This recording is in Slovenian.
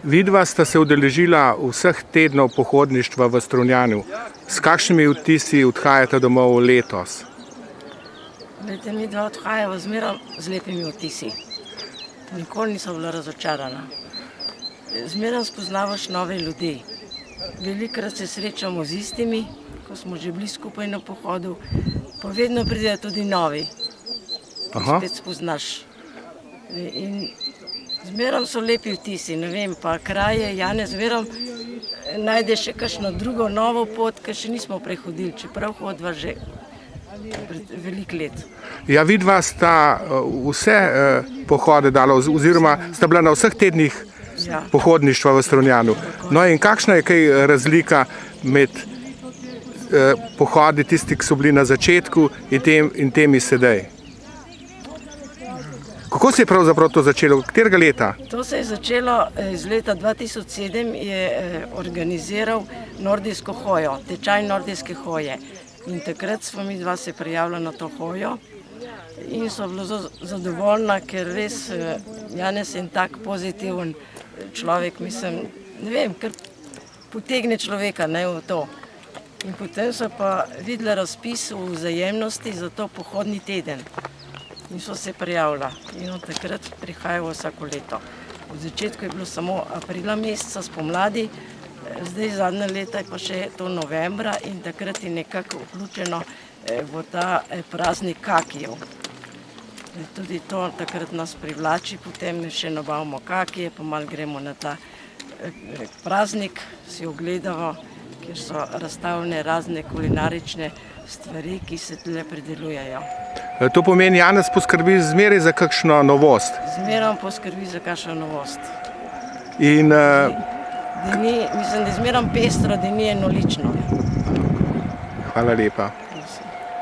Vidva sta se udeležila vseh tednov pohodništva v Strunjanu. S kakšnimi vtisi odhajate domov letos? Glejte, mi dva odhajamo zmeraj z lepimi vtisi. Nikoli nisem bila razočarana. Zmeraj spoznavaš nove ljudi. Velikokrat se srečamo z istimi, ko smo že bili skupaj na pohodu, pa vedno pridejo tudi novi, ki spet spoznaš. In zmeraj so lepi vtisi, ne vem, pa kraje, Janez, zmeraj najdeš še kakšno drugo novo pot, ki še nismo prehodili, čeprav hodva že veliko let. Ja, vidva sta vse pohode dala, oziroma sta bila na vseh tednih pohodništva v Strunjanu. No in kakšna je kaj razlika med pohodi tisti, ki so bili na začetku in temi sedaj? Kako se je pravzaprav to začelo? Katerega leta? To se je začelo iz leta 2007, je organiziral nordijsko hojo, tečaj nordijske hoje. In takrat smo mi dva se prijavila na to hojo in so bila zadovoljna, ker res Janez je tak pozitiven človek, mislim, ne vem, ker potegne človeka v to. In potem so pa videla razpis v Vzajemnosti za to pohodni teden. In so se prijavila in od takrat prihajajo vsako leto. V začetku je bilo samo aprila meseca spomladi, zdaj zadnje leta je pa še to novembra in takrat je nekako vključeno v ta praznik kakijev. Tudi to takrat nas privlači, potem še nabavimo kakije, pa malo gremo na ta praznik, si ogledamo, kjer so razstavljene razne kulinarične stvari, ki se tle pridelujejo. To pomeni, Janez poskrbi zmeraj za kakšno novost? Zmeraj poskrbi za kakšno novost. In mislim, da je zmeraj pestro, da ni enolično. Hvala lepa.